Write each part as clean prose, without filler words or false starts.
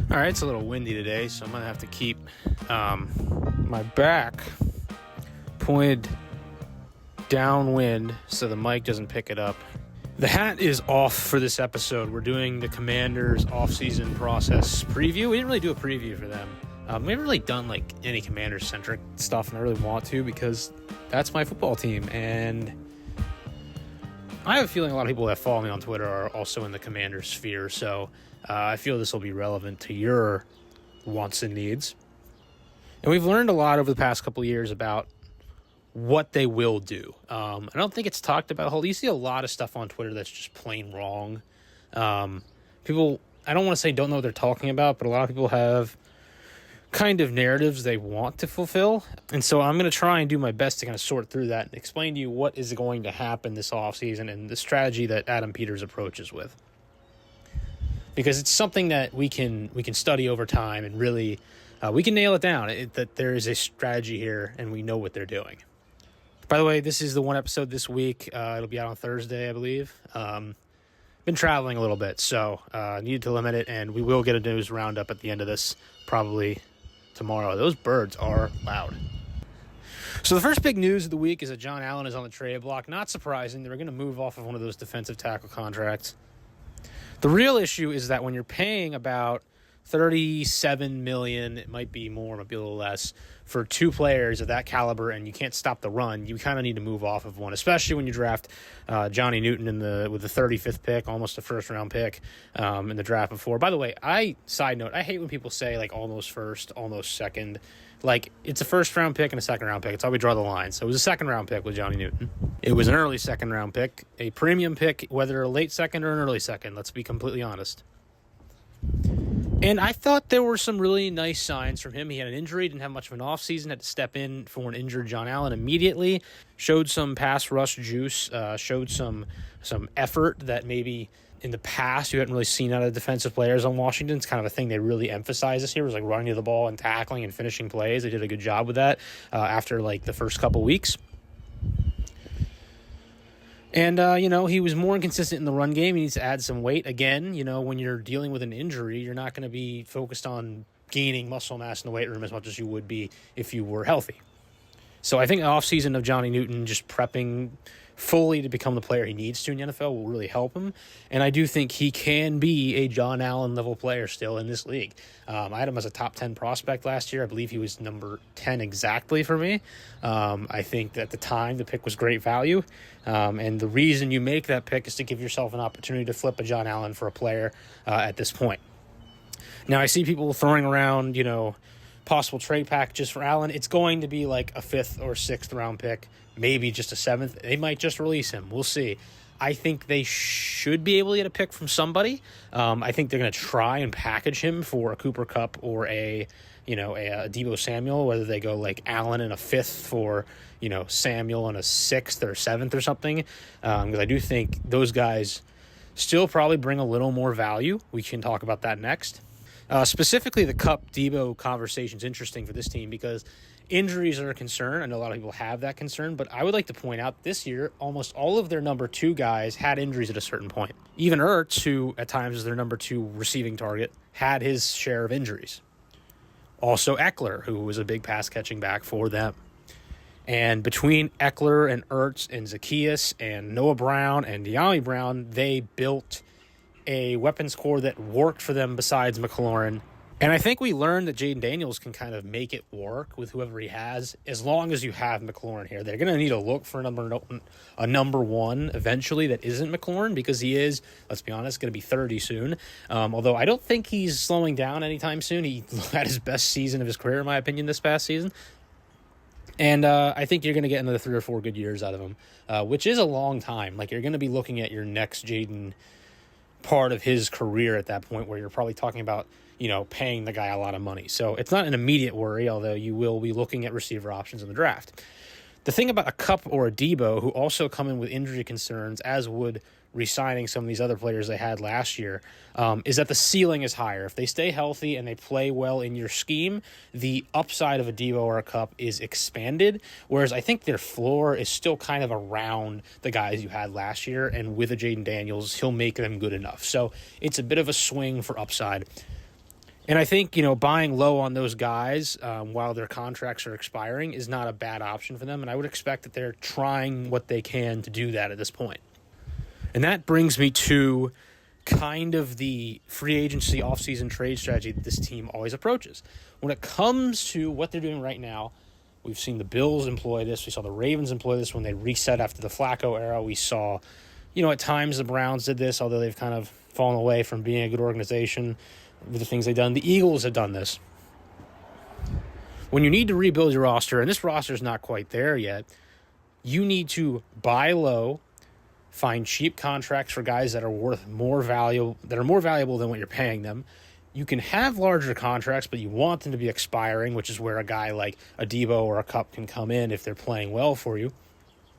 All right, it's a little windy today, so I'm going to have to keep my back pointed downwind so the mic doesn't pick it up. The hat is off for this episode. We're doing the Commanders off-season process preview. We didn't really do a preview for them. We haven't really done any Commanders-centric stuff, and I really want to because that's my football team. And I have a feeling a lot of people that follow me on Twitter are also in the Commanders sphere, so I feel this will be relevant to your wants and needs. And we've learned a lot over the past couple of years about what they will do. I don't think it's talked about. You see a lot of stuff on Twitter that's just plain wrong. People, I don't want to say don't know what they're talking about, but a lot of people have kind of narratives they want to fulfill. And so I'm going to try and do my best to kind of sort through that and explain to you what is going to happen this offseason and the strategy that Adam Peters approaches with. Because it's something that we can study over time and really we can nail it down, that there is a strategy here and we know what they're doing. By the way, this is the one episode this week. It'll be out on Thursday, I believe. Been traveling a little bit, so needed to limit it, and we will get a news roundup at the end of this, probably tomorrow. Those birds are loud. So the first big news of the week is that John Allen is on the trade block. Not surprising. They were going to move off of one of those defensive tackle contracts. The real issue is that when you're paying about $37 million, it might be more, might be a little less, for two players of that caliber, and you can't stop the run, you kind of need to move off of one, especially when you draft Johnny Newton with the 35th pick, almost a first-round pick in the draft before. By the way, side note, I hate when people say, almost first, almost second. It's a first-round pick and a second-round pick. It's how we draw the line. So it was a second-round pick with Johnny Newton. It was an early second-round pick, a premium pick, whether a late second or an early second. Let's be completely honest. And I thought there were some really nice signs from him. He had an injury, didn't have much of an offseason, had to step in for an injured John Allen immediately, showed some pass rush juice, showed some effort that maybe in the past you hadn't really seen out of defensive players on Washington. It's kind of a thing they really emphasized this year, was running to the ball and tackling and finishing plays. They did a good job with that after the first couple weeks. And, he was more inconsistent in the run game. He needs to add some weight. Again, when you're dealing with an injury, you're not going to be focused on gaining muscle mass in the weight room as much as you would be if you were healthy. So I think the offseason of Johnny Newton just prepping fully to become the player he needs to in the NFL will really help him. And I do think he can be a John Allen level player still in this league. I had him as a top 10 prospect last year. I believe he was number 10 exactly for me. I think that at the time the pick was great value. And the reason you make that pick is to give yourself an opportunity to flip a John Allen for a player at this point. Now I see people throwing around, possible trade packages for Allen. It's going to be a 5th or 6th round pick, maybe just a 7th. They might just release him. We'll see. I think they should be able to get a pick from somebody. I think they're going to try and package him for a Cooper Kupp or a Deebo Samuel, whether they go Allen in a 5th for, Samuel in a 6th or 7th or something. Because I do think those guys still probably bring a little more value. We can talk about that next. Specifically, the Kupp-Deebo conversation is interesting for this team because injuries are a concern. I know a lot of people have that concern, but I would like to point out this year, almost all of their number 2 guys had injuries at a certain point. Even Ertz, who at times is their number 2 receiving target, had his share of injuries. Also Eckler, who was a big pass-catching back for them. And between Eckler and Ertz and Zacchaeus and Noah Brown and De'Ami Brown, they built a weapons core that worked for them besides McLaurin. And I think we learned that Jaden Daniels can kind of make it work with whoever he has, as long as you have McLaurin here. They're going to need to look for a number 1 eventually that isn't McLaurin, because he is, let's be honest, going to be 30 soon. Although I don't think he's slowing down anytime soon. He had his best season of his career, in my opinion, this past season. And I think you're going to get another 3 or 4 good years out of him, which is a long time. You're going to be looking at your next Jaden part of his career at that point, where you're probably talking about, paying the guy a lot of money. So it's not an immediate worry, although you will be looking at receiver options in the draft. The thing about a Kupp or a Deebo, who also come in with injury concerns, as would re-signing some of these other players they had last year, is that the ceiling is higher. If they stay healthy and they play well in your scheme, the upside of a Deebo or a Kupp is expanded, whereas I think their floor is still kind of around the guys you had last year, and with a Jaden Daniels, he'll make them good enough. So it's a bit of a swing for upside. And I think, buying low on those guys while their contracts are expiring is not a bad option for them. And I would expect that they're trying what they can to do that at this point. And that brings me to kind of the free agency offseason trade strategy that this team always approaches. When it comes to what they're doing right now, we've seen the Bills employ this. We saw the Ravens employ this when they reset after the Flacco era. We saw, at times the Browns did this, although they've kind of fallen away from being a good organization with the things they've done. The Eagles have done this. When you need to rebuild your roster, and this roster is not quite there yet, you need to buy low, find cheap contracts for guys that are worth more valuable than what you're paying them. You can have larger contracts, but you want them to be expiring, which is where a guy like a Debo or a Cup can come in if they're playing well for you,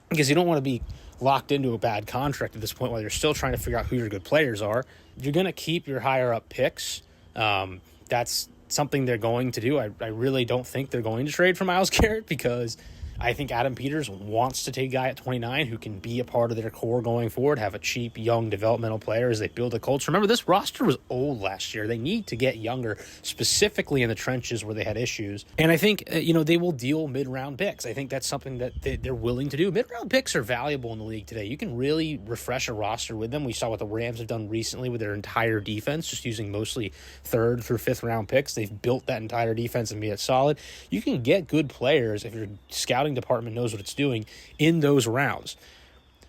because you don't want to be locked into a bad contract at this point while you're still trying to figure out who your good players are. You're going to keep your higher up picks. That's something they're going to do. I really don't think they're going to trade for Myles Garrett, because I think Adam Peters wants to take a guy at 29 who can be a part of their core going forward, have a cheap, young, developmental player as they build a culture. Remember, this roster was old last year. They need to get younger, specifically in the trenches where they had issues. And I think, they will deal mid-round picks. I think that's something that they're willing to do. Mid-round picks are valuable in the league today. You can really refresh a roster with them. We saw what the Rams have done recently with their entire defense, just using mostly third through fifth round picks. They've built that entire defense and made it solid. You can get good players if you're scouting department knows what it's doing in those rounds.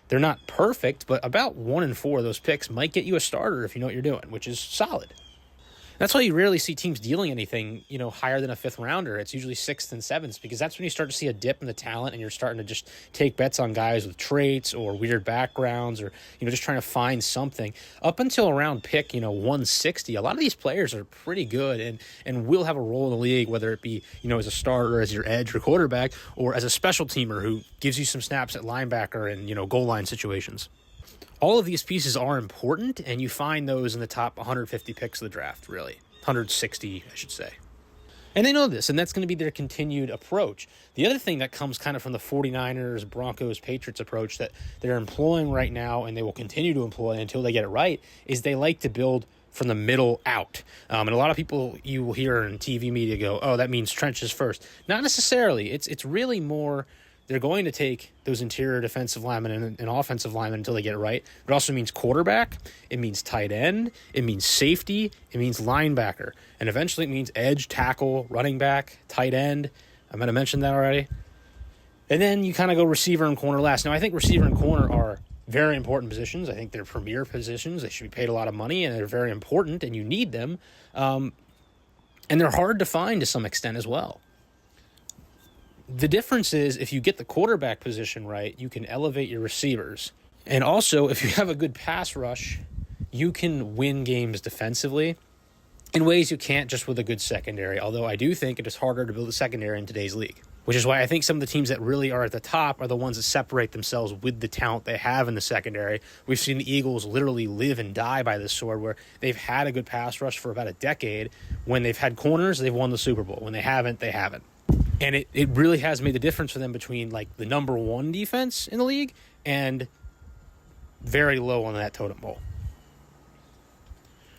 They're not perfect, but about 1 in 4 of those picks might get you a starter if you know what you're doing, which is solid. That's why you rarely see teams dealing anything, higher than a fifth rounder. It's usually sixth and seventh, because that's when you start to see a dip in the talent and you're starting to just take bets on guys with traits or weird backgrounds or, just trying to find something. Up until around pick, 160, a lot of these players are pretty good and will have a role in the league, whether it be, as a starter, as your edge or quarterback, or as a special teamer who gives you some snaps at linebacker and, goal line situations. All of these pieces are important, and you find those in the top 150 picks of the draft, really. 160, I should say. And they know this, and that's going to be their continued approach. The other thing that comes kind of from the 49ers, Broncos, Patriots approach that they're employing right now, and they will continue to employ until they get it right, is they like to build from the middle out. And a lot of people you will hear in TV media go, oh, that means trenches first. Not necessarily. It's really more... They're going to take those interior defensive linemen and offensive linemen until they get it right. It also means quarterback. It means tight end. It means safety. It means linebacker. And eventually it means edge, tackle, running back, tight end. I might have mentioned that already. And then you kind of go receiver and corner last. Now, I think receiver and corner are very important positions. I think they're premier positions. They should be paid a lot of money, and they're very important, and you need them. And they're hard to find to some extent as well. The difference is if you get the quarterback position right, you can elevate your receivers. And also, if you have a good pass rush, you can win games defensively in ways you can't just with a good secondary, although I do think it is harder to build a secondary in today's league, which is why I think some of the teams that really are at the top are the ones that separate themselves with the talent they have in the secondary. We've seen the Eagles literally live and die by this sword, where they've had a good pass rush for about a decade. When they've had corners, they've won the Super Bowl. When they haven't, they haven't. And it really has made the difference for them between like the number one defense in the league and very low on that totem pole.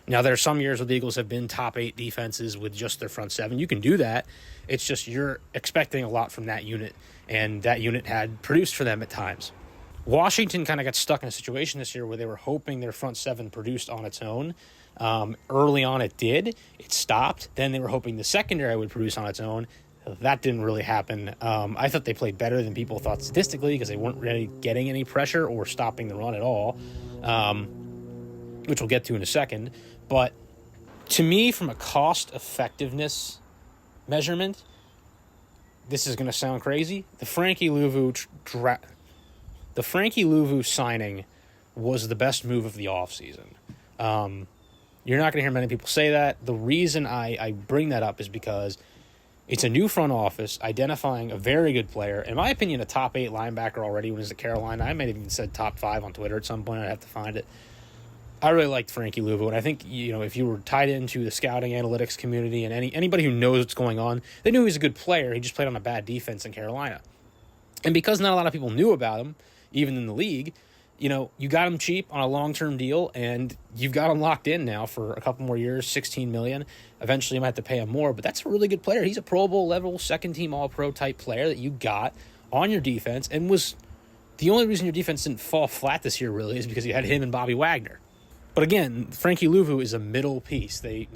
Now, there are some years where the Eagles have been top 8 defenses with just their front 7. You can do that. It's just you're expecting a lot from that unit, and that unit had produced for them at times. Washington kind of got stuck in a situation this year where they were hoping their front 7 produced on its own. Early on it did. It stopped. Then they were hoping the secondary would produce on its own. That didn't really happen. I thought they played better than people thought statistically because they weren't really getting any pressure or stopping the run at all, which we'll get to in a second. But to me, from a cost-effectiveness measurement, this is going to sound crazy. The Frankie Louvu signing was the best move of the offseason. You're not going to hear many people say that. The reason I bring that up is because it's a new front office identifying a very good player. In my opinion, a top 8 linebacker already when he was at Carolina. I might have even said top 5 on Twitter at some point. I'd have to find it. I really liked Frankie Louvu, and I think if you were tied into the scouting analytics community and anybody who knows what's going on, they knew he was a good player. He just played on a bad defense in Carolina. And because not a lot of people knew about him, even in the league, You got him cheap on a long-term deal, and you've got him locked in now for a couple more years, $16 million. Eventually, you might have to pay him more, but that's a really good player. He's a Pro Bowl level, second-team All-Pro type player that you got on your defense, and was the only reason your defense didn't fall flat this year, really, is because you had him and Bobby Wagner. But again, Frankie Louvu is a middle piece. They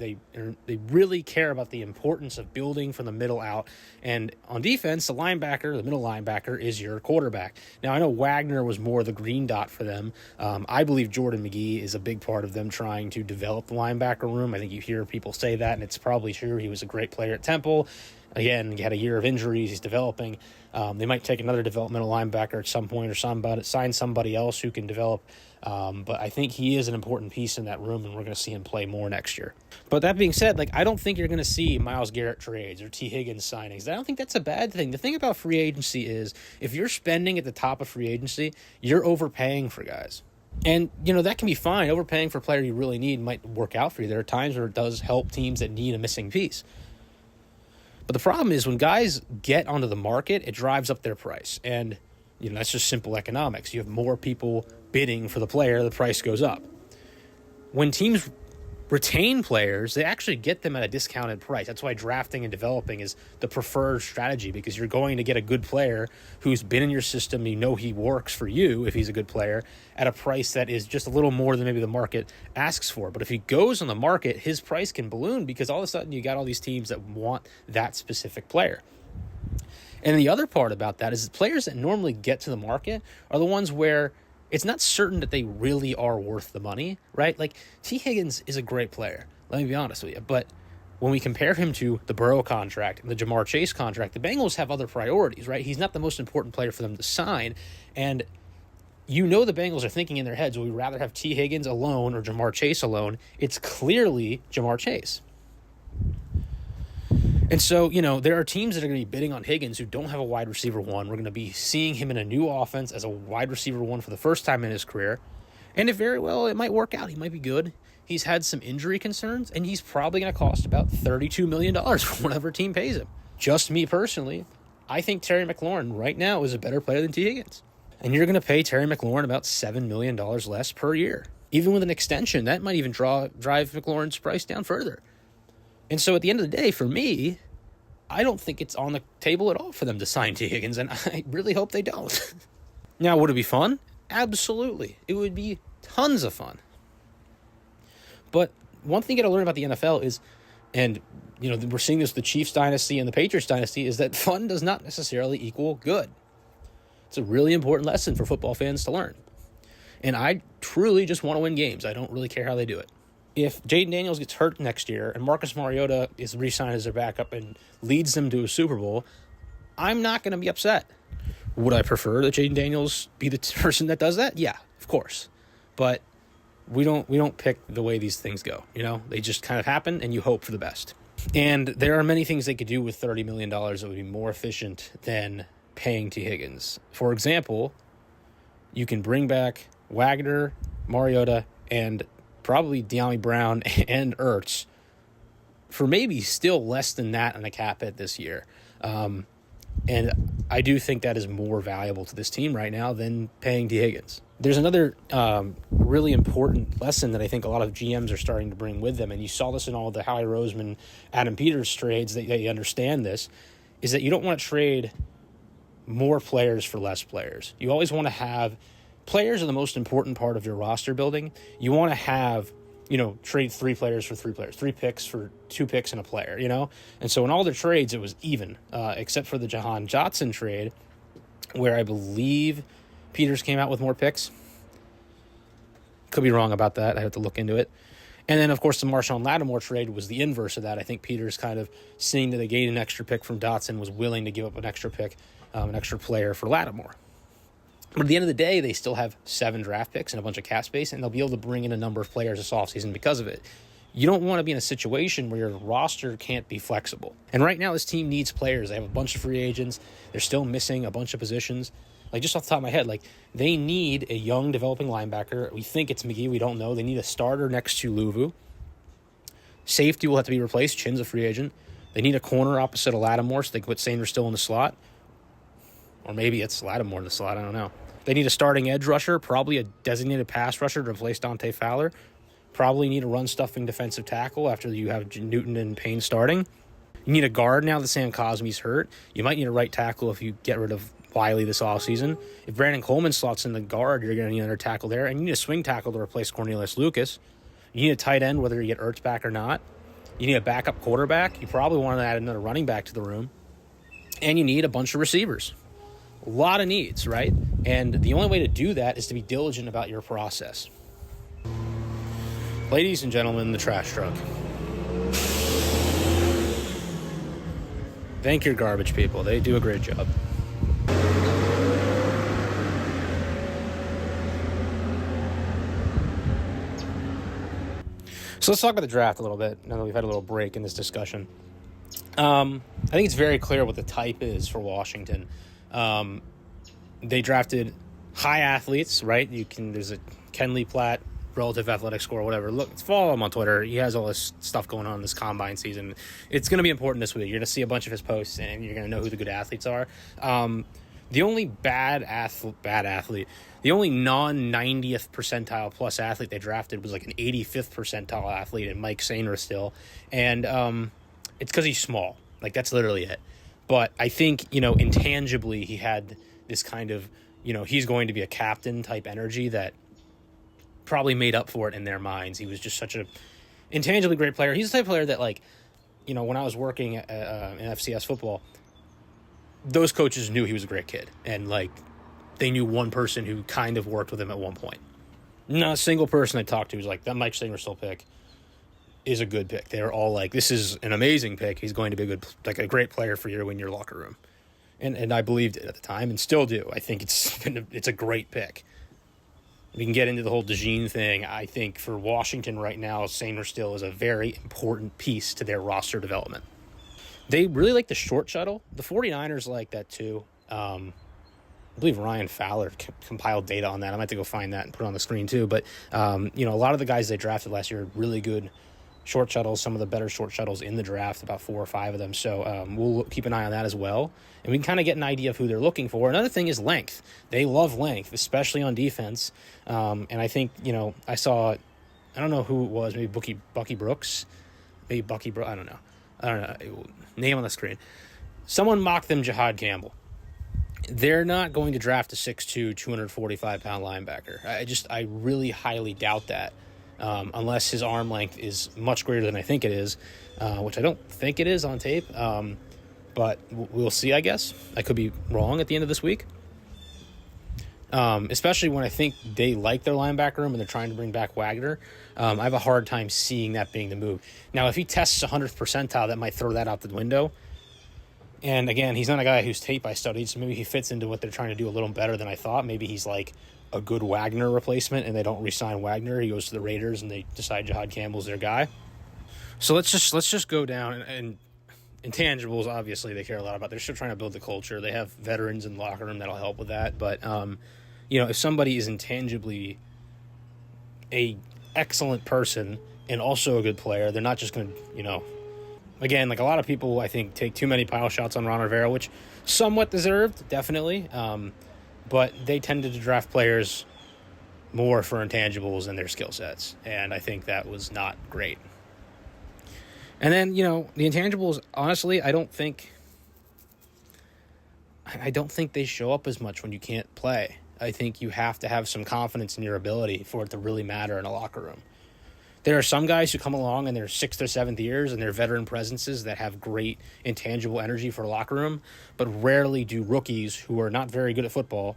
really care about the importance of building from the middle out. And on defense, the middle linebacker, is your quarterback. Now, I know Wagner was more the green dot for them. I believe Jordan McGee is a big part of them trying to develop the linebacker room. I think you hear people say that, and it's probably true. He was a great player at Temple. Again, he had a year of injuries. He's developing. They might take another developmental linebacker at some point or sign somebody else who can develop. But I think he is an important piece in that room, and we're going to see him play more next year. But that being said, I don't think you're going to see Myles Garrett trades or T. Higgins signings. I don't think that's a bad thing. The thing about free agency is if you're spending at the top of free agency, you're overpaying for guys. And, that can be fine. Overpaying for a player you really need might work out for you. There are times where it does help teams that need a missing piece. But the problem is when guys get onto the market, it drives up their price. And, that's just simple economics. You have more people bidding for the player, the price goes up. When teams retain players, they actually get them at a discounted price. That's why drafting and developing is the preferred strategy, because you're going to get a good player who's been in your system. He works for you if he's a good player at a price that is just a little more than maybe the market asks for. But if he goes on the market, his price can balloon because all of a sudden you got all these teams that want that specific player. And the other part about that is the players that normally get to the market are the ones where it's not certain that they really are worth the money, right? T. Higgins is a great player, let me be honest with you. But when we compare him to the Burrow contract and the Jamar Chase contract, the Bengals have other priorities, right? He's not the most important player for them to sign. And the Bengals are thinking in their heads, would we rather have T. Higgins alone or Jamar Chase alone? It's clearly Jamar Chase. And so, there are teams that are going to be bidding on Higgins who don't have a wide receiver one. We're going to be seeing him in a new offense as a wide receiver one for the first time in his career. And it might work out. He might be good. He's had some injury concerns, and he's probably going to cost about $32 million for whatever team pays him. Just me personally, I think Terry McLaurin right now is a better player than T. Higgins. And you're going to pay Terry McLaurin about $7 million less per year. Even with an extension, that might even drive McLaurin's price down further. And so at the end of the day, for me, I don't think it's on the table at all for them to sign T. Higgins, and I really hope they don't. Now, would it be fun? Absolutely. It would be tons of fun. But one thing you got to learn about the NFL is, and we're seeing this with the Chiefs dynasty and the Patriots dynasty, is that fun does not necessarily equal good. It's a really important lesson for football fans to learn. And I truly just want to win games. I don't really care how they do it. If Jaden Daniels gets hurt next year and Marcus Mariota is re-signed as their backup and leads them to a Super Bowl, I'm not going to be upset. Would I prefer that Jaden Daniels be the person that does that? Yeah, of course. But we don't pick the way these things go. They just kind of happen, and you hope for the best. And there are many things they could do with $30 million that would be more efficient than paying T. Higgins. For example, you can bring back Wagner, Mariota, and probably De'Ami Brown and Ertz for maybe still less than that on the cap hit this year. And I do think that is more valuable to this team right now than paying T. Higgins. There's another really important lesson that I think a lot of GMs are starting to bring with them, and you saw this in all the Howie Roseman, Adam Peters trades, that you understand this, is that you don't want to trade more players for less players. You always want to have players are the most important part of your roster building. You want to have, trade 3 players for 3 players, 3 picks for 2 picks and a player, And so in all their trades, it was even, except for the Jahan Dotson trade, where I believe Peters came out with more picks. Could be wrong about that. I have to look into it. And then, of course, the Marshawn Lattimore trade was the inverse of that. I think Peters kind of, seeing that they gained an extra pick from Dotson, was willing to give up an extra pick, an extra player for Lattimore. But at the end of the day, they still have 7 draft picks and a bunch of cap space, and they'll be able to bring in a number of players this offseason because of it. You don't want to be in a situation where your roster can't be flexible. And right now, this team needs players. They have a bunch of free agents. They're still missing a bunch of positions. Just off the top of my head, they need a young developing linebacker. We think it's McGee. We don't know. They need a starter next to Louvu. Safety will have to be replaced. Chin's a free agent. They need a corner opposite of Lattimore, so they can put Sanders still in the slot. Or maybe it's Lattimore in the slot. I don't know. They need a starting edge rusher, probably a designated pass rusher to replace Dante Fowler. Probably need a run-stuffing defensive tackle after you have Newton and Payne starting. You need a guard now that Sam Cosmi's hurt. You might need a right tackle if you get rid of Wiley this offseason. If Brandon Coleman slots in the guard, you're going to need another tackle there. And you need a swing tackle to replace Cornelius Lucas. You need a tight end, whether you get Ertz back or not. You need a backup quarterback. You probably want to add another running back to the room. And you need a bunch of receivers. A lot of needs, right? And the only way to do that is to be diligent about your process. Ladies and gentlemen, the trash truck. Thank your garbage people. They do a great job. So let's talk about the draft a little bit, now that we've had a little break in this discussion. I think it's very clear what the type is for Washington. They drafted high athletes, right? There's a Kenley Platt relative athletic score, whatever. Look, follow him on Twitter. He has all this stuff going on this combine season. It's going to be important this week. You're going to see a bunch of his posts, and you're going to know who the good athletes are. The only bad athlete, the only non-90th percentile plus athlete they drafted was like an 85th percentile athlete, and Mike Sainer still. And it's because he's small. Like, that's literally it. But I think, intangibly, he had this kind of, he's going to be a captain type energy that probably made up for it in their minds. He was just such a intangibly great player. He's the type of player that, when I was working in FCS football, those coaches knew he was a great kid. And, they knew one person who kind of worked with him at one point. Not a single person I talked to was like, that Mike Sainristil pick is a good pick. They're all like, this is an amazing pick. He's going to be a great player for you in your locker room. And I believed it at the time and still do. I think it's a great pick. We can get into the whole DeJean thing. I think for Washington right now, Sainristil is a very important piece to their roster development. They really like the short shuttle. The 49ers like that too. I believe Ryan Fowler compiled data on that. I might have to go find that and put it on the screen too. But, a lot of the guys they drafted last year are really good short shuttles, some of the better short shuttles in the draft, about 4 or 5 of them. So we'll keep an eye on that as well. And we can kind of get an idea of who they're looking for. Another thing is length. They love length, especially on defense. And I think, I saw, I don't know who it was, maybe Bucky Brooks. Maybe Bucky Brooks, I don't know. Name on the screen. Someone mocked them Jihad Campbell. They're not going to draft a 6'2", 245-pound linebacker. I really highly doubt that. Unless his arm length is much greater than I think it is, which I don't think it is on tape. But we'll see, I guess. I could be wrong at the end of this week. Especially when I think they like their linebacker room and they're trying to bring back Wagner. I have a hard time seeing that being the move. Now, if he tests 100th percentile, that might throw that out the window. And again, he's not a guy whose tape I studied, so maybe he fits into what they're trying to do a little better than I thought. Maybe he's like a good Wagner replacement and they don't re-sign Wagner. He goes to the Raiders and they decide Jihad Campbell's their guy. So let's just go down and intangibles, obviously, they care a lot about. They're still trying to build the culture. They have veterans in the locker room that'll help with that. But, if somebody is intangibly a excellent person and also a good player, they're not just going to, again, like a lot of people, I think, take too many pile shots on Ron Rivera, which somewhat deserved, definitely. But they tended to draft players more for intangibles than their skill sets. And I think that was not great. And then, the intangibles, honestly, I don't think they show up as much when you can't play. I think you have to have some confidence in your ability for it to really matter in a locker room. There are some guys who come along in their 6th or 7th years and their veteran presences that have great intangible energy for a locker room, but rarely do rookies who are not very good at football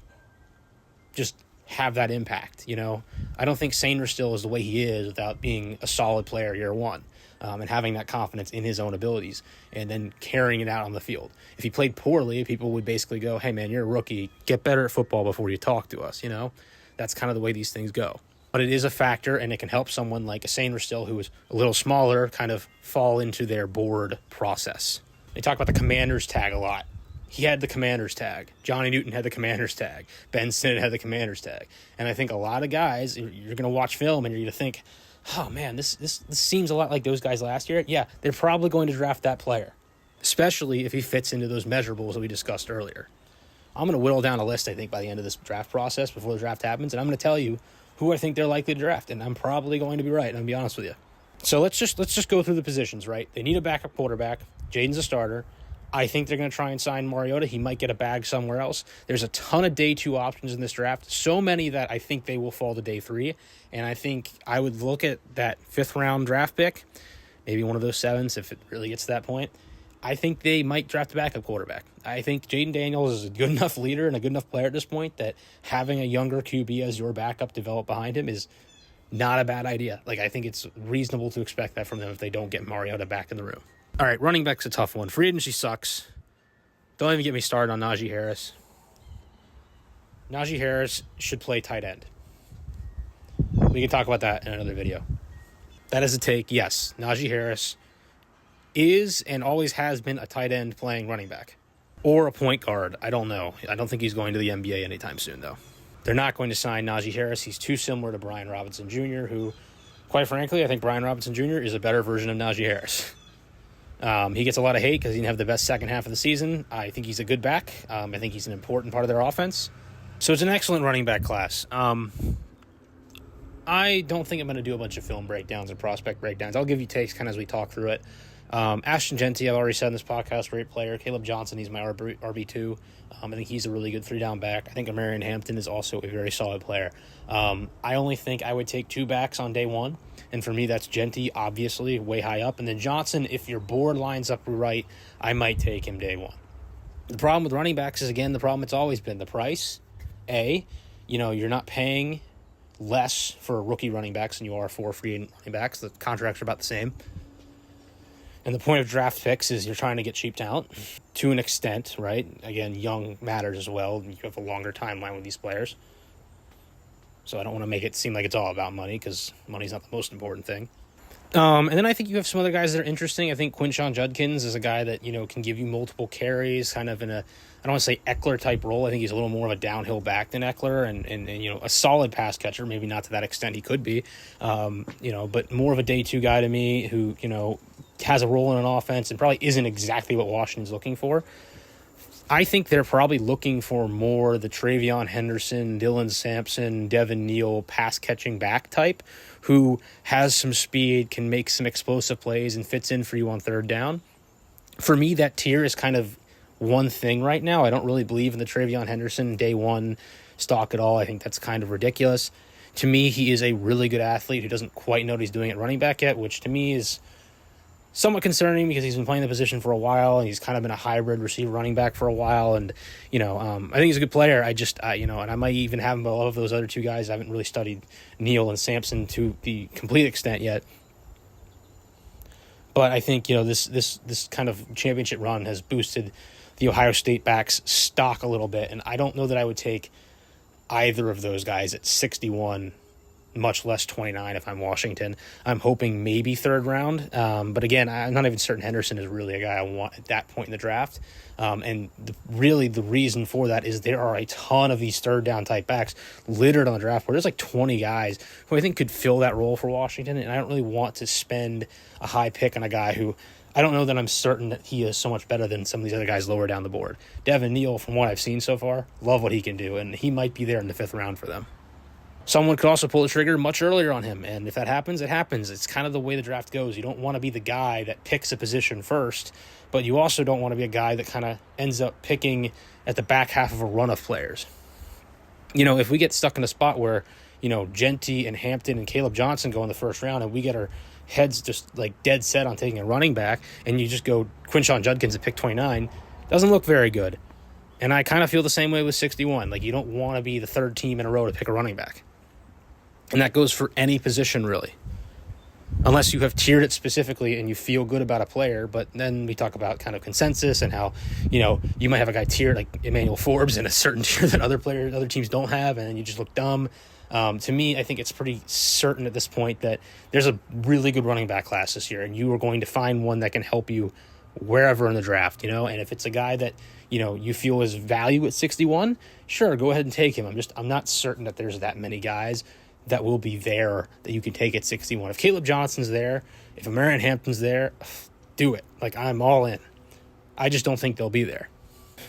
just have that impact. I don't think Sainristil is the way he is without being a solid player year one. And having that confidence in his own abilities and then carrying it out on the field. If he played poorly, people would basically go, hey, man, you're a rookie. Get better at football before you talk to us, That's kind of the way these things go. But it is a factor, and it can help someone like a Sainristil who is a little smaller kind of fall into their board process. They talk about the commander's tag a lot. He had the commander's tag. Johnny Newton had the commander's tag. Ben Sinnott had the commander's tag. And I think a lot of guys, you're going to watch film and you're going to think, oh, man, this seems a lot like those guys last year. Yeah, they're probably going to draft that player, especially if he fits into those measurables that we discussed earlier. I'm going to whittle down a list, I think, by the end of this draft process before the draft happens, and I'm going to tell you who I think they're likely to draft, and I'm probably going to be right, and I'm going to be honest with you. So let's just go through the positions, right? They need a backup quarterback. Jaden's a starter. I think they're going to try and sign Mariota. He might get a bag somewhere else. There's a ton of day 2 options in this draft, so many that I think they will fall to day 3, and I think I would look at that 5th-round draft pick, maybe one of those 7s if it really gets to that point. I think they might draft a backup quarterback. I think Jaden Daniels is a good enough leader and a good enough player at this point that having a younger QB as your backup develop behind him is not a bad idea. Like, I think it's reasonable to expect that from them if they don't get Mariota back in the room. All right, running back's a tough one. Free agency sucks. Don't even get me started on Najee Harris. Najee Harris should play tight end. We can talk about that in another video. That is a take. Yes, Najee Harris is and always has been a tight end playing running back. Or a point guard. I don't know. I don't think he's going to the NBA anytime soon, though. They're not going to sign Najee Harris. He's too similar to Brian Robinson Jr., who, quite frankly, I think Brian Robinson Jr. is a better version of Najee Harris. He gets a lot of hate because he didn't have the best second half of the season. I think he's a good back. I think he's an important part of their offense. So it's an excellent running back class. I don't think I'm going to do a bunch of film breakdowns and prospect breakdowns. I'll give you takes kind of as we talk through it. Ashton Genty, I've already said in this podcast, great player. Caleb Johnson, he's my RB2. I think he's a really good 3-down back. I think Amarian Hampton is also a very solid player. I only think I would take 2 backs on day 1. And for me, that's Genty, obviously, way high up. And then Johnson, if your board lines up right, I might take him day 1. The problem with running backs is, again, the problem it's always been. The price, you're not paying less for rookie running backs than you are for free agent running backs. The contracts are about the same. And the point of draft picks is you're trying to get cheap talent to an extent, right? Again, young matters as well. You have a longer timeline with these players. So I don't want to make it seem like it's all about money because money's not the most important thing. And then I think you have some other guys that are interesting. I think Quinshon Judkins is a guy that, can give you multiple carries, kind of in a, I don't want to say Eckler-type role. I think he's a little more of a downhill back than Eckler and a solid pass catcher, maybe not to that extent he could be, but more of a day 2 guy to me who, has a role in an offense and probably isn't exactly what Washington's looking for. I think they're probably looking for more the Travion Henderson, Dylan Sampson, Devin Neal pass-catching back type who has some speed, can make some explosive plays, and fits in for you on 3rd down. For me, that tier is kind of one thing right now. I don't really believe in the Travion Henderson day 1 stock at all. I think that's kind of ridiculous. To me, he is a really good athlete who doesn't quite know what he's doing at running back yet, which to me is somewhat concerning because he's been playing the position for a while and he's kind of been a hybrid receiver running back for a while. And, I think he's a good player. And I might even have him above those other 2 guys. I haven't really studied Neal and Sampson to the complete extent yet. But I think, this kind of championship run has boosted the Ohio State backs stock a little bit. And I don't know that I would take either of those guys at 61, much less 29 if I'm Washington. I'm hoping maybe 3rd round. But again, I'm not even certain Henderson is really a guy I want at that point in the draft. And the reason for that is there are a ton of these 3rd down type backs littered on the draft board. There's like 20 guys who I think could fill that role for Washington. And I don't really want to spend a high pick on a guy who I don't know that I'm certain that he is so much better than some of these other guys lower down the board. Devin Neal, from what I've seen so far, love what he can do. And he might be there in the 5th round for them. Someone could also pull the trigger much earlier on him, and if that happens, it happens. It's kind of the way the draft goes. You don't want to be the guy that picks a position first, but you also don't want to be a guy that kind of ends up picking at the back half of a run of players. If we get stuck in a spot where, Genty and Hampton and Caleb Johnson go in the 1st round and we get our heads just like dead set on taking a running back and you just go Quinshon Judkins at pick 29, doesn't look very good. And I kind of feel the same way with 61. Like, you don't want to be the 3rd team in a row to pick a running back. And that goes for any position, really. Unless you have tiered it specifically and you feel good about a player. But then we talk about kind of consensus and how, you might have a guy tiered like Emmanuel Forbes in a certain tier that other teams don't have, and then you just look dumb. To me, I think it's pretty certain at this point that there's a really good running back class this year, and you are going to find one that can help you wherever in the draft, And if it's a guy that, you feel is value at 61, sure, go ahead and take him. I'm not certain that there's that many guys that will be there that you can take at 61. If Caleb Johnson's there, if Amarian Hampton's there, do it. Like, I'm all in. I just don't think they'll be there.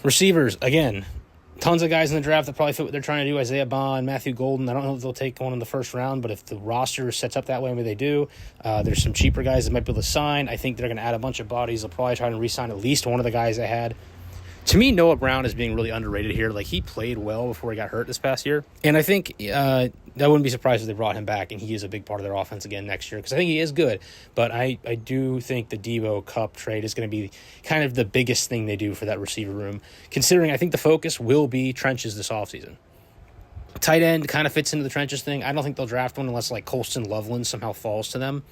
Receivers, again, Tons of guys in the draft that probably fit what they're trying to do. Isaiah Bond, Matthew Golden. I don't know if they'll take one in the first round, but if the roster sets up that way, maybe they do. There's some cheaper guys that might be able to sign. I think they're going to add a bunch of bodies. They'll probably try to re-sign at least one of the guys they had. To me, Noah Brown is being really underrated here. Like, he played well before he got hurt this past year. And I think I wouldn't be surprised if they brought him back and he is a big part of their offense again next year, because I think he is good. But I do think the Debo Cup trade is going to be kind of the biggest thing they do for that receiver room, considering I think the focus will be trenches this offseason. Tight end kind of fits into the trenches thing. I don't think they'll draft one unless, like, Colston Loveland somehow falls to them.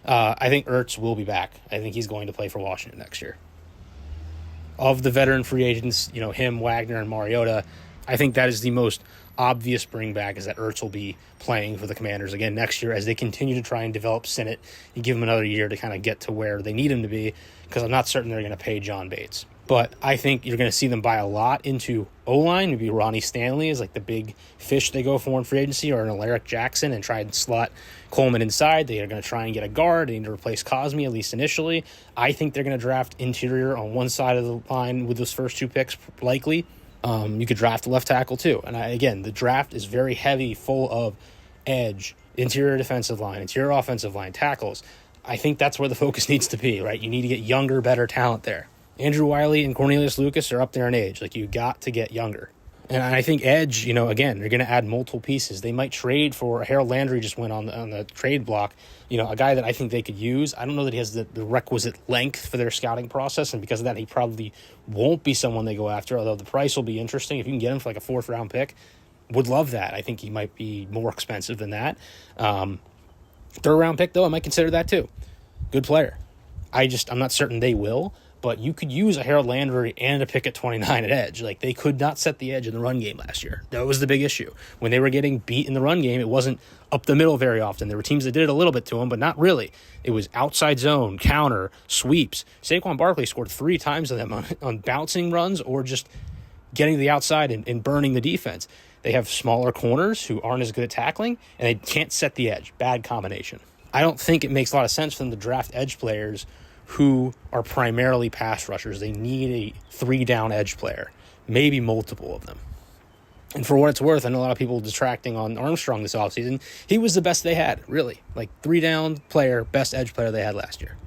I think Ertz will be back. I think he's going to play for Washington next year. Of the veteran free agents, him, Wagner, and Mariota, I think that is the most obvious bring back, is that Ertz will be playing for the Commanders again next year as they continue to try and develop Sinnott and give him another year to kind of get to where they need him to be, because I'm not certain they're going to pay John Bates. But I think you're going to see them buy a lot into O-line. Maybe Ronnie Stanley is like the big fish they go for in free agency, or an Alaric Jackson, and try and slot Coleman inside. They are going to try and get a guard. They need to replace Cosme, at least initially. I think they're going to draft interior on one side of the line with those first two picks, likely. You could draft a left tackle too. And again, the draft is very heavy, full of edge, interior defensive line, interior offensive line, tackles. I think that's where the focus needs to be, right? You need to get younger, better talent there. Andrew Wiley and Cornelius Lucas are up there in age. Like, you got to get younger. And I think edge, again, they're going to add multiple pieces. They might trade for Harold Landry, just went on the trade block, a guy that I think they could use. I don't know that he has the requisite length for their scouting process, and because of that, he probably won't be someone they go after, although the price will be interesting. If you can get him for like a fourth-round pick, would love that. I think he might be more expensive than that. Third-round pick, though, I might consider that too. Good player. I'm not certain they will. But you could use a Harold Landry and a pick at 29 at edge. Like, they could not set the edge in the run game last year. That was the big issue. When they were getting beat in the run game, it wasn't up the middle very often. There were teams that did it a little bit to them, but not really. It was outside zone, counter, sweeps. Saquon Barkley scored 3 times of them on bouncing runs, or just getting to the outside and burning the defense. They have smaller corners who aren't as good at tackling, and they can't set the edge. Bad combination. I don't think it makes a lot of sense for them to draft edge players who are primarily pass rushers. They need a 3-down edge player, maybe multiple of them. And for what it's worth, I know a lot of people detracting on Armstrong this offseason. He was the best they had, really. Like, 3-down player, best edge player they had last year.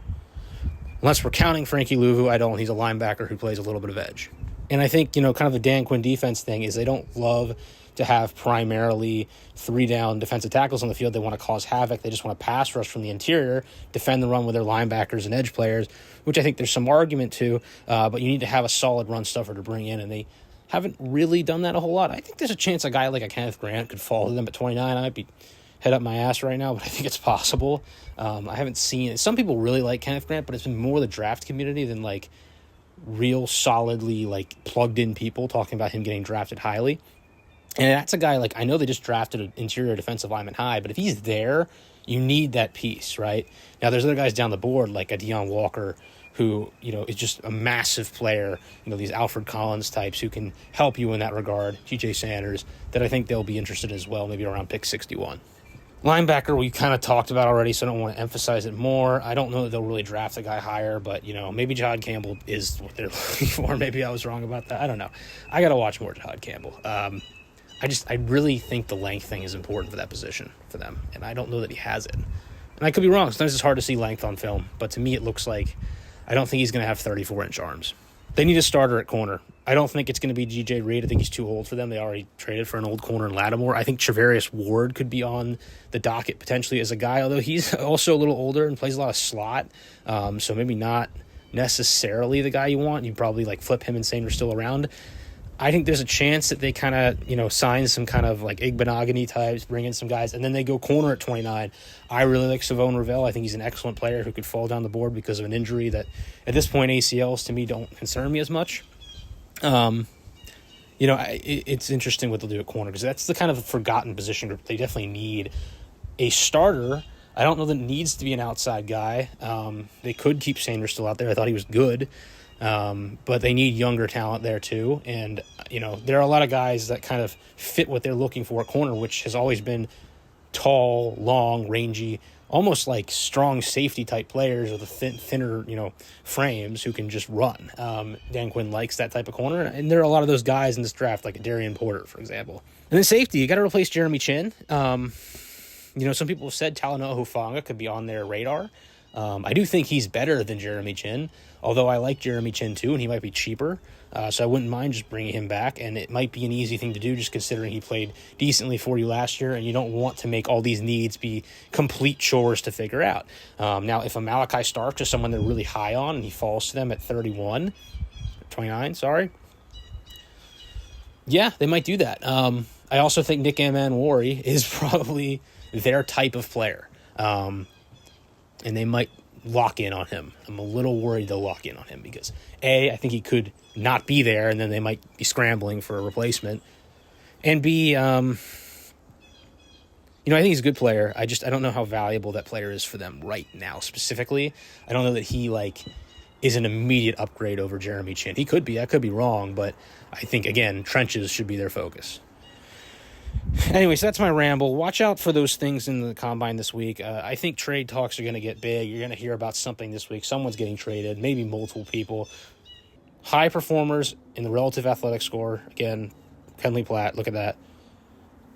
Unless we're counting Frankie Louvu, I don't. He's a linebacker who plays a little bit of edge. And I think, kind of the Dan Quinn defense thing is they don't love to have primarily 3-down defensive tackles on the field. They want to cause havoc. They just want to pass rush from the interior, defend the run with their linebackers and edge players, which I think there's some argument to, but you need to have a solid run stuffer to bring in, and they haven't really done that a whole lot. I think there's a chance a guy like a Kenneth Grant could fall to them at 29. I might be head up my ass right now, but I think it's possible. I haven't seen it. Some people really like Kenneth Grant, but it's been more the draft community than like real solidly like plugged in people talking about him getting drafted highly. And that's a guy, like, I know they just drafted an interior defensive lineman high, but if he's there, you need that piece, right? Now, there's other guys down the board, like a Deion Walker, who, is just a massive player, these Alfred Collins types who can help you in that regard, TJ Sanders, that I think they'll be interested as well, maybe around pick 61. Linebacker, we kind of talked about already, so I don't want to emphasize it more. I don't know that they'll really draft a guy higher, but, maybe Jahad Campbell is what they're looking for. Maybe I was wrong about that. I don't know. I got to watch more Jahad Campbell. I really think the length thing is important for that position for them, and I don't know that he has it. And I could be wrong. Sometimes it's hard to see length on film, but to me it looks like I don't think he's going to have 34-inch arms. They need a starter at corner. I don't think it's going to be G.J. Reed. I think he's too old for them. They already traded for an old corner in Lattimore. I think Trevarius Ward could be on the docket potentially as a guy, although he's also a little older and plays a lot of slot, so maybe not necessarily the guy you want. You probably flip him and Sanders still around. I think there's a chance that they kind of, sign some kind of like Igbenogany types, bring in some guys, and then they go corner at 29. I really like Savone Ravel. I think he's an excellent player who could fall down the board because of an injury that, at this point, ACLs to me don't concern me as much. It's interesting what they'll do at corner because that's the kind of forgotten position group. They definitely need a starter. I don't know that it needs to be an outside guy. They could keep Sanders still out there. I thought he was good. But they need younger talent there too. And, there are a lot of guys that kind of fit what they're looking for at corner, which has always been tall, long, rangy almost like strong safety type players with a thinner, frames who can just run. Dan Quinn likes that type of corner, and there are a lot of those guys in this draft, like a Darian Porter, for example. And then safety, you got to replace Jeremy Chin. Some people have said Talanoa Hufanga could be on their radar. I do think he's better than Jeremy Chin, although I like Jeremy Chin too, and he might be cheaper. So I wouldn't mind just bringing him back, and it might be an easy thing to do just considering he played decently for you last year, and you don't want to make all these needs be complete chores to figure out. Now, if a Malachi Stark is someone they're really high on and he falls to them at 29, sorry. Yeah, they might do that. I also think Nick Amanwari is probably their type of player. And they might lock in on him. I'm a little worried they'll lock in on him because, A, I think he could not be there, and then they might be scrambling for a replacement. And B, I think he's a good player. I don't know how valuable that player is for them right now specifically. I don't know that he, is an immediate upgrade over Jeremy Chin. He could be. I could be wrong, but I think, again, trenches should be their focus. Anyway, so that's my ramble. Watch out for those things in the combine this week. I think trade talks are going to get big. You're going to hear about something this week. Someone's getting traded, maybe multiple people. High performers in the relative athletic score. Again, Kenley Platt, look at that.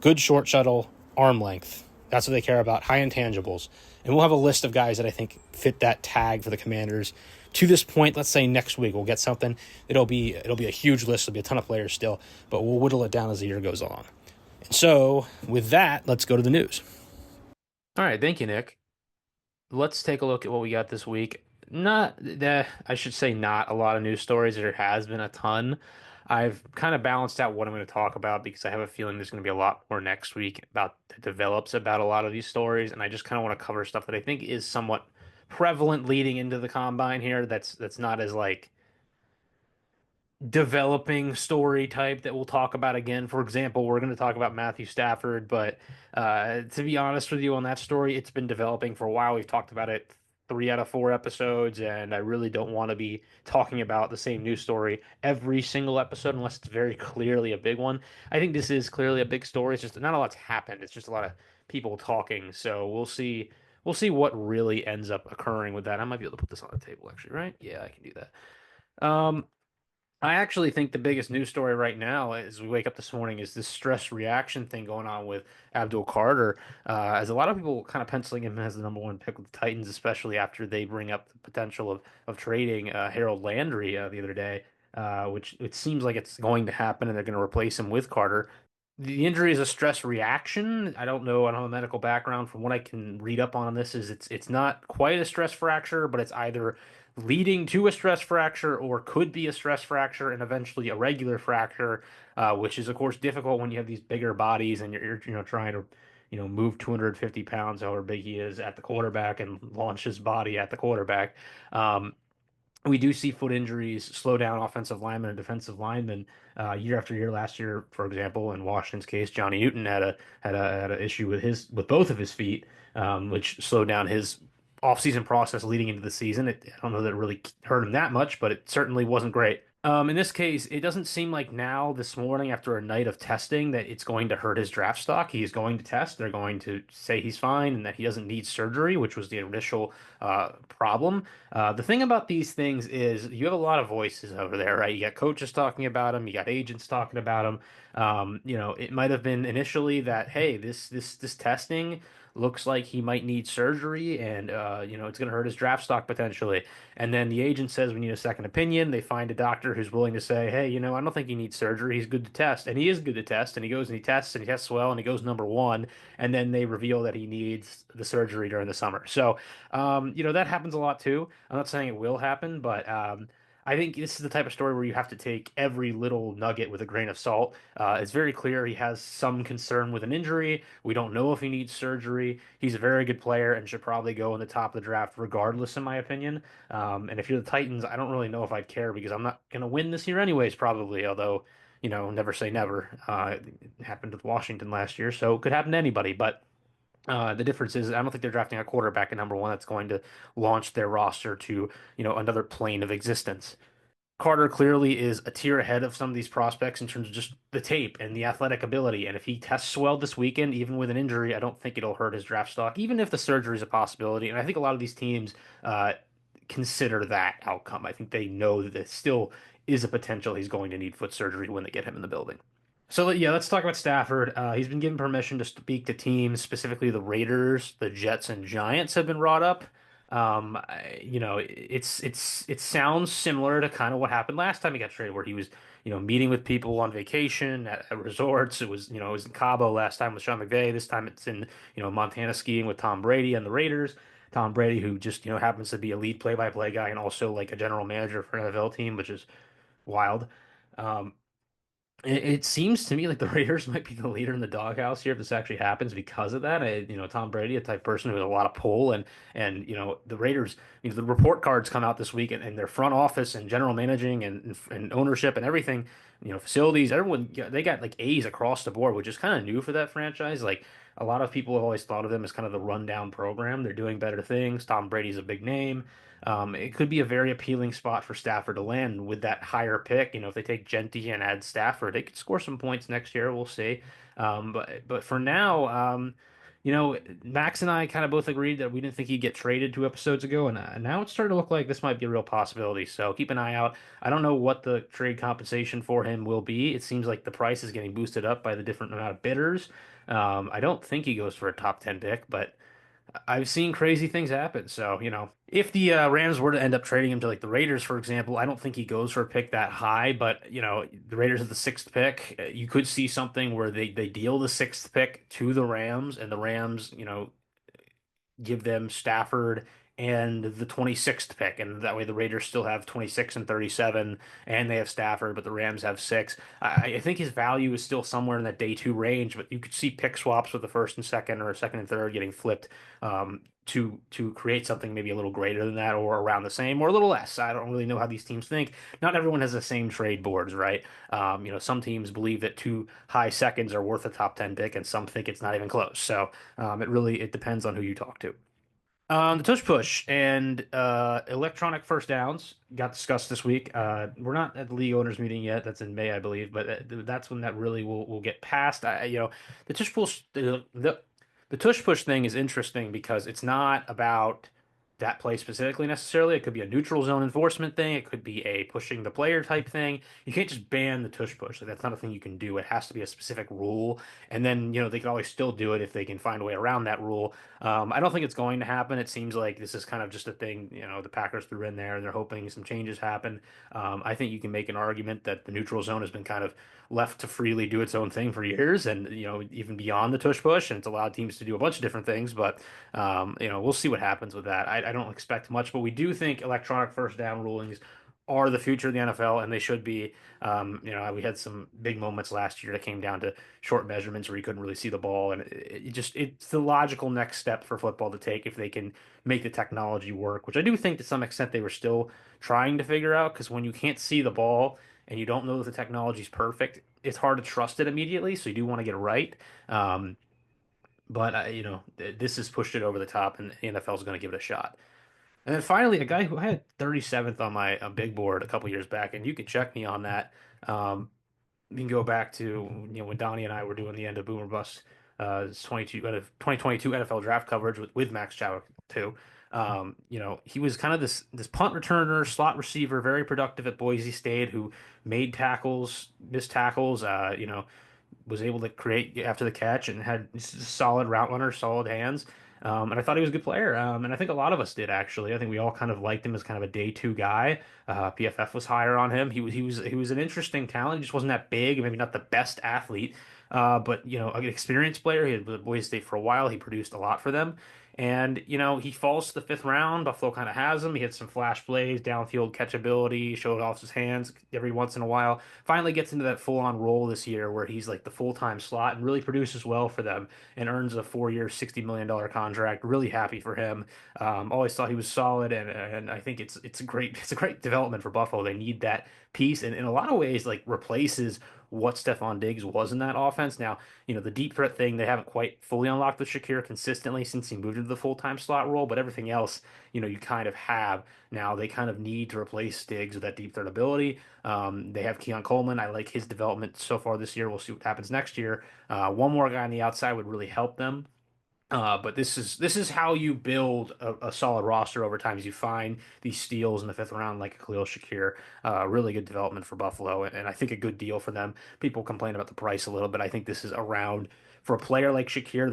Good short shuttle, arm length. That's what they care about. High intangibles. And we'll have a list of guys that I think fit that tag for the Commanders. To this point, let's say next week we'll get something. It'll be a huge list. There'll be a ton of players still, but we'll whittle it down as the year goes on. So, with that, let's go to the news. All right, thank you, Nick. Let's take a look at what we got this week. I should say not a lot of news stories. There has been a ton. I've kind of balanced out what I'm going to talk about because I have a feeling there's going to be a lot more next week about that develops about a lot of these stories, and I just kind of want to cover stuff that I think is somewhat prevalent leading into the combine here. That's not as developing story type that we'll talk about again. For example, we're going to talk about Matthew Stafford, but to be honest with you on that story, it's been developing for a while. We've talked about it 3 out of 4 episodes, and I really don't want to be talking about the same news story every single episode unless it's very clearly a big one. I think this is clearly a big story. It's just not a lot's happened. It's just a lot of people talking. So we'll see. We'll see what really ends up occurring with that. I might be able to put this on the table, actually, right? Yeah, I can do that. I actually think the biggest news story right now, as we wake up this morning, is this stress reaction thing going on with Abdul Carter. As a lot of people kind of penciling him as the number 1 pick with the Titans, especially after they bring up the potential of trading Harold Landry the other day, which it seems like it's going to happen, and they're going to replace him with Carter. The injury is a stress reaction. I don't know. I don't have a medical background. From what I can read up on this, is it's not quite a stress fracture, but it's either leading to a stress fracture or could be a stress fracture and eventually a regular fracture, which is of course difficult when you have these bigger bodies and you're trying to move 250 pounds, however big he is, at the quarterback and launch his body at the quarterback. We do see foot injuries slow down offensive linemen and defensive linemen year after year. Last year, for example, in Washington's case, Johnny Newton had a issue with both of his feet, which slowed down his offseason process leading into the season. I don't know that it really hurt him that much, but it certainly wasn't great. In this case, it doesn't seem like now, this morning, after a night of testing, that it's going to hurt his draft stock. He is going to test. They're going to say he's fine and that he doesn't need surgery, which was the initial problem. The thing about these things is you have a lot of voices over there, right? You got coaches talking about him, you got agents talking about him. It might have been initially that, hey, this testing looks like he might need surgery and it's going to hurt his draft stock potentially. And then the agent says we need a second opinion. They find a doctor who's willing to say, hey, I don't think he needs surgery. He's good to test. And he is good to test. And he goes and he tests well and he goes number 1. And then they reveal that he needs the surgery during the summer. So, that happens a lot too. I'm not saying it will happen, but I think this is the type of story where you have to take every little nugget with a grain of salt. It's very clear he has some concern with an injury. We don't know if he needs surgery. He's a very good player and should probably go in the top of the draft regardless, in my opinion. And if you're the Titans, I don't really know if I'd care because I'm not going to win this year anyways, probably. Although, never say never. It happened with Washington last year, so it could happen to anybody. But the difference is I don't think they're drafting a quarterback at number 1 that's going to launch their roster to, another plane of existence. Carter clearly is a tier ahead of some of these prospects in terms of just the tape and the athletic ability. And if he tests well this weekend, even with an injury, I don't think it'll hurt his draft stock, even if the surgery is a possibility. And I think a lot of these teams uh, consider that outcome. I think they know that there still is a potential he's going to need foot surgery when they get him in the building. So yeah, let's talk about Stafford. He's been given permission to speak to teams, specifically the Raiders, the Jets, and Giants have been brought up. It sounds similar to kind of what happened last time he got traded, where he was, meeting with people on vacation at resorts. It was in Cabo last time with Sean McVay. This time it's in, Montana skiing with Tom Brady and the Raiders. Tom Brady, who just, happens to be a lead play-by-play guy and also like a general manager for an NFL team, which is wild. Um, it seems to me like the Raiders might be the leader in the doghouse here if this actually happens because of that. Tom Brady, a type person who has a lot of pull, and the Raiders. The report cards come out this week, and their front office and general managing and ownership and everything, facilities, everyone they got like A's across the board, which is kind of new for that franchise. Like a lot of people have always thought of them as kind of the rundown program. They're doing better things. Tom Brady's a big name. It could be a very appealing spot for Stafford to land with that higher pick. If they take Genty and add Stafford, they could score some points next year. We'll see. But for now, Max and I kind of both agreed that we didn't think he'd get traded 2 episodes ago, and now it's starting to look like this might be a real possibility. So keep an eye out. I don't know what the trade compensation for him will be. It seems like the price is getting boosted up by the different amount of bidders. I don't think he goes for a top 10 pick, but I've seen crazy things happen. So, if the Rams were to end up trading him to like the Raiders, for example, I don't think he goes for a pick that high, but the Raiders at the sixth pick, you could see something where they deal the sixth pick to the Rams and the Rams, give them Stafford and the 26th pick. And that way the Raiders still have 26 and 37, and they have Stafford, but the Rams have six. I think his value is still somewhere in that day two range, but you could see pick swaps with the first and second or second and third getting flipped to create something maybe a little greater than that or around the same or a little less. I don't really know how these teams think. Not everyone has the same trade boards, right? Some teams believe that two high seconds are worth a top 10 pick, and some think it's not even close. So it depends on who you talk to. The tush push and electronic first downs got discussed this week. We're not at the league owners meeting yet. That's in May, I believe, but that's when that really will get passed. The tush push the tush push thing is interesting because it's not about that play specifically necessarily. It could be a neutral zone enforcement thing. It could be a pushing the player type thing. You can't just ban the tush push. Like that's not a thing you can do. It has to be a specific rule, and then they can always still do it if they can find a way around that rule. I don't think it's going to happen. It seems like this is kind of just a thing, the Packers threw in there and they're hoping some changes happen. I think you can make an argument that the neutral zone has been kind of left to freely do its own thing for years and, even beyond the tush push, and it's allowed teams to do a bunch of different things, but, we'll see what happens with that. I don't expect much, but we do think electronic first down rulings are the future of the NFL, and they should be. We had some big moments last year that came down to short measurements where you couldn't really see the ball, and it's the logical next step for football to take if they can make the technology work, which I do think to some extent they were still trying to figure out because when you can't see the ball and you don't know that the technology is perfect, it's hard to trust it immediately. So you do want to get it right. Um, this has pushed it over the top, and the NFL is going to give it a shot. And then finally, a guy who had 37th on my big board a couple years back, and you can check me on that. Um, we can go back to when Donnie and I were doing the end of Boomer Bust 22 out of 2022 NFL draft coverage with Max Chadwick too. He was kind of this punt returner, slot receiver, very productive at Boise State, who made tackles, missed tackles. Was able to create after the catch and had solid route runner, solid hands. And I thought he was a good player. And I think a lot of us did actually. I think we all kind of liked him as kind of a day two guy. PFF was higher on him. He was an interesting talent. He just wasn't that big, maybe not the best athlete. But an experienced player. He had with Boise State for a while. He produced a lot for them. And, he falls to the fifth round. Buffalo kind of has him. He had some flash plays, downfield catchability, showed off his hands every once in a while. Finally gets into that full-on role this year where he's like the full-time slot and really produces well for them and earns a 4-year, $60 million contract. Really happy for him. Always thought he was solid, and I think it's a great development for Buffalo. They need that piece and in a lot of ways like replaces what Stephon Diggs was in that offense. Now, the deep threat thing, they haven't quite fully unlocked with Shakir consistently since he moved into the full-time slot role, but everything else, you kind of have. Now they kind of need to replace Diggs with that deep threat ability. They have Keon Coleman. I like his development so far this year. We'll see what happens next year. One more guy on the outside would really help them. But this is how you build a solid roster over time. Is you find these steals in the fifth round, like Khalil Shakir, really good development for Buffalo, and I think a good deal for them. People complain about the price a little, but I think this is around for a player like Shakir.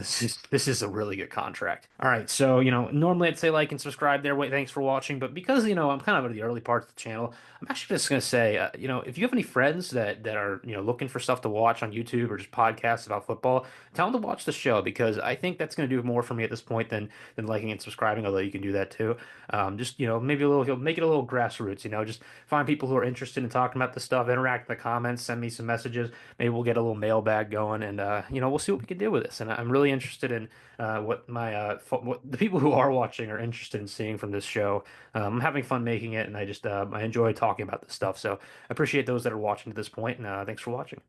This is a really good contract. All right, so normally I'd say like and subscribe there. Wait, thanks for watching, but because I'm kind of at the early parts of the channel, I'm actually just gonna say, if you have any friends that are looking for stuff to watch on YouTube or just podcasts about football. Tell them to watch the show because I think that's going to do more for me at this point than liking and subscribing, although you can do that too. Just maybe a little make it a little grassroots, just find people who are interested in talking about this stuff, interact in the comments, send me some messages. Maybe we'll get a little mailbag going and we'll see what we can do with this. And I'm really interested in what the people who are watching are interested in seeing from this show. I'm having fun making it and I enjoy talking about this stuff. So I appreciate those that are watching to this point and thanks for watching.